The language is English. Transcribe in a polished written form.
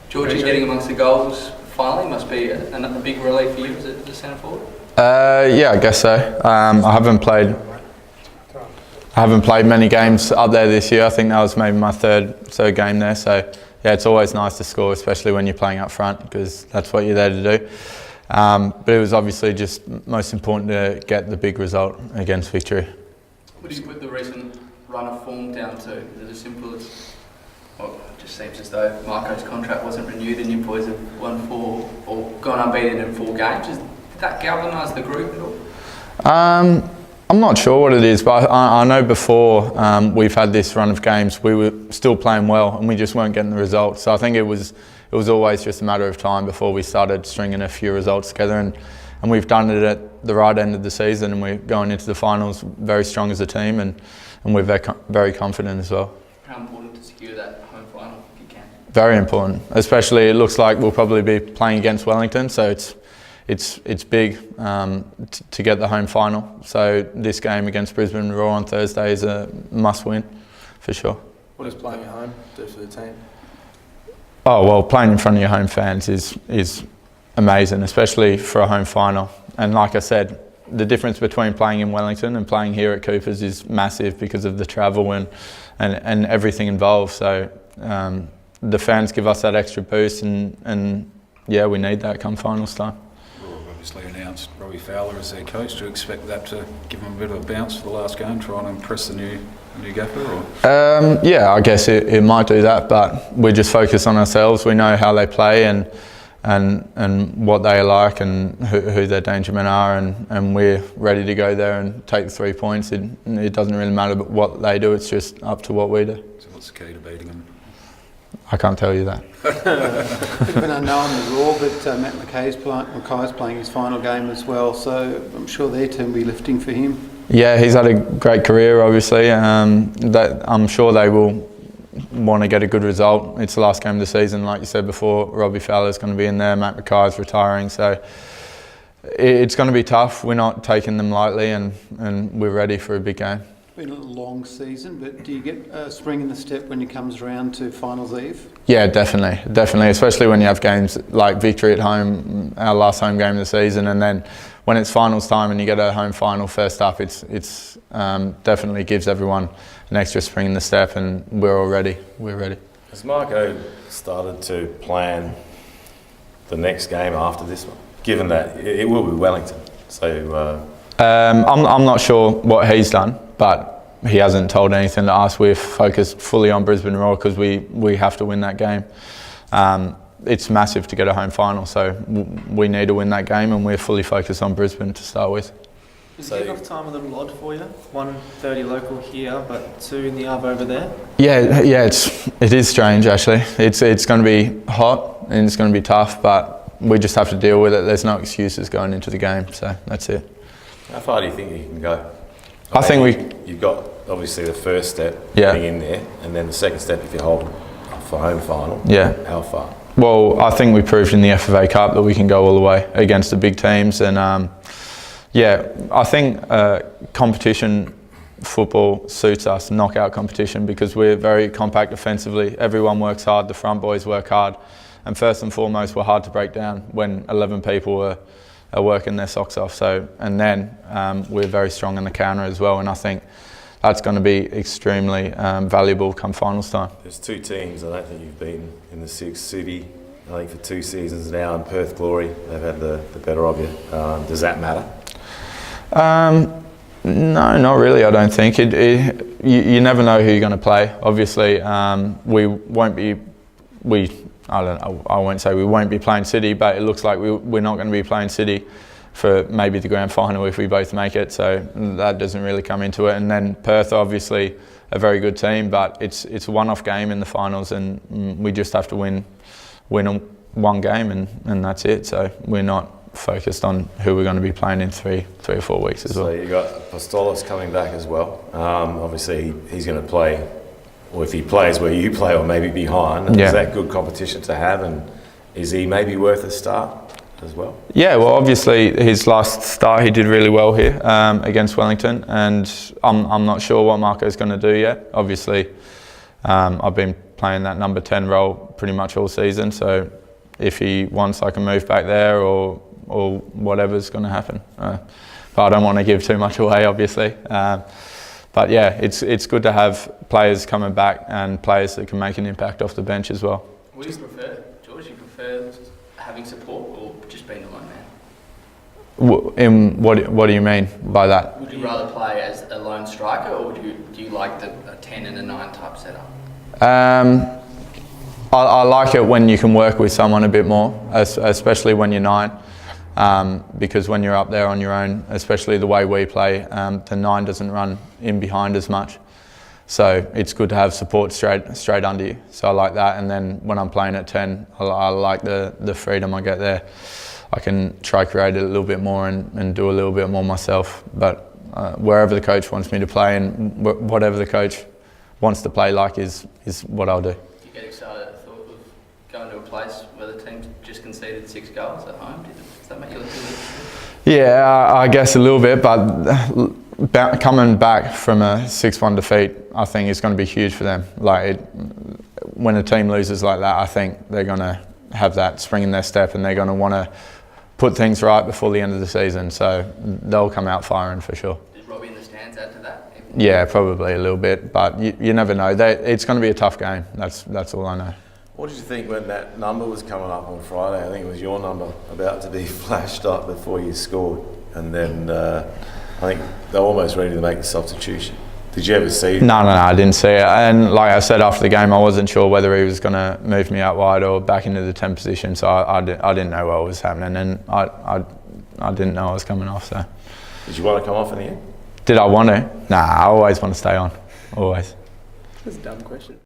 Georgie getting amongst the goals finally must be a big relief for you as a centre forward. Yeah, I guess so. I haven't played many games up there this year. I think that was maybe my third game there. So yeah, it's always nice to score, especially when you're playing up front, because that's what you're there to do. But it was obviously just most important to get the big result against Victory. What do you put the recent run of form down to? Is it as simple as, well, it just seems as though Marco's contract wasn't renewed and you boys have won 4 or gone unbeaten in 4 games. Did that galvanise the group at all? I'm not sure what it is, but I know before we've had this run of games, we were still playing well and we just weren't getting the results. So I think it was always just a matter of time before we started stringing a few results together, and we've done it at the right end of the season, and we're going into the finals very strong as a team, and we're very confident as well. How important to secure that home final if you can? Very important, especially it looks like we'll probably be playing against Wellington, so it's big to get the home final. So this game against Brisbane Roar on Thursday is a must-win for sure. What does playing at home do for the team? Oh well, playing in front of your home fans is amazing, especially for a home final. And like I said, the difference between playing in Wellington and playing here at Coopers is massive because of the travel and everything involved. So the fans give us that extra boost, and yeah, we need that come finals time. Obviously announced Robbie Fowler as their coach. Do you expect that to give them a bit of a bounce for the last game, try and impress the new gaffer? Or? Yeah, I guess it might do that, but we just focus on ourselves. We know how they play and what they like and who their danger men are, and we're ready to go there and take the 3 points. It doesn't really matter what they do, it's just up to what we do. So what's the key to beating them? I can't tell you that. Bit of an unknown in the Roar, but Matt Mackay's playing his final game as well, so I'm sure their team will be lifting for him. Yeah, he's had a great career, obviously. I'm sure they will want to get a good result. It's the last game of the season, like you said before. Robbie Fowler's going to be in there, Matt Mackay's retiring, so it's going to be tough. We're not taking them lightly, and we're ready for a big game. It's been a long season, but do you get a spring in the step when it comes around to finals eve? Yeah, definitely, especially when you have games like Victory at home, our last home game of the season, and then when it's finals time and you get a home final first up, it's definitely gives everyone an extra spring in the step, and we're all ready. We're ready. Has Marco started to plan the next game after this one, given that it will be Wellington? So I'm not sure what he's done, but he hasn't told anything to us. We're focused fully on Brisbane Roar because we have to win that game. It's massive to get a home final, so we need to win that game, and we're fully focused on Brisbane to start with. Is the kick-off time a little odd for you? 1:30 local here, but 2 in the Arb over there? Yeah, it is strange actually. It's going to be hot and it's going to be tough, but we just have to deal with it. There's no excuses going into the game, so that's it. How far do you think you can go? I think you've got obviously the first step, yeah, getting in there, and then the second step if you hold for home final. Yeah. How far? Well, I think we proved in the FFA Cup that we can go all the way against the big teams, and yeah, I think competition football suits us, knockout competition, because we're very compact offensively. Everyone works hard, the front boys work hard, and first and foremost, we're hard to break down when 11 people are working their socks off. So, and then we're very strong in the counter as well, and I think that's going to be extremely valuable come finals time. There's 2 teams. I don't think you've been in the 6th city. I think for 2 seasons now, and Perth Glory, they've had the better of you. Does that matter? No, not really. I don't think you never know who you're going to play. Obviously, we won't be. I don't know. I won't say we won't be playing City, but it looks like we're not going to be playing City for maybe the grand final if we both make it. So that doesn't really come into it. And then Perth, obviously, a very good team, but it's a one-off game in the finals, and we just have to win one game, and that's it. So we're not focused on who we're going to be playing in three or 4 weeks as well. So you got Apostolos coming back as well. Obviously he's going to play, or if he plays where you play, or maybe behind. Yeah. Is that good competition to have, and is he maybe worth a start as well? Yeah, well, obviously his last start he did really well here against Wellington, and I'm not sure what Marco's going to do yet. Obviously, I've been playing that number 10 role pretty much all season. So if he wants, I can move back there or whatever's going to happen. But I don't want to give too much away, obviously. But yeah, it's good to have players coming back and players that can make an impact off the bench as well. What do you prefer, George? You prefer having support or just being a lone man? What do you mean by that? Would you rather play as a lone striker, or do you like a 10 and a 9 type setup? I like it when you can work with someone a bit more, especially when you're 9. Because when you're up there on your own, especially the way we play, the 9 doesn't run in behind as much. So it's good to have support straight under you. So I like that. And then when I'm playing at 10, I like the freedom I get there. I can try create it a little bit more and do a little bit more myself. But wherever the coach wants me to play and whatever the coach wants to play like is what I'll do. Do you get excited at the thought of going to a place where the team's just conceded 6 goals at home? Does that make you look good? Yeah, I guess a little bit, but coming back from a 6-1 defeat, I think it's going to be huge for them. When a team loses like that, I think they're going to have that spring in their step and they're going to want to put things right before the end of the season. So they'll come out firing for sure. Does Robbie in the stands add to that? Yeah, probably a little bit, but you never know. It's going to be a tough game. That's all I know. What did you think when that number was coming up on Friday? I think it was your number about to be flashed up before you scored, and then I think they're almost ready to make the substitution. Did you ever see it? No, I didn't see it. And like I said after the game, I wasn't sure whether he was going to move me out wide or back into the 10 position, so I didn't know what was happening, and I didn't know I was coming off. So. Did you want to come off in the end? Did I want to? Nah, I always want to stay on, always. That's a dumb question.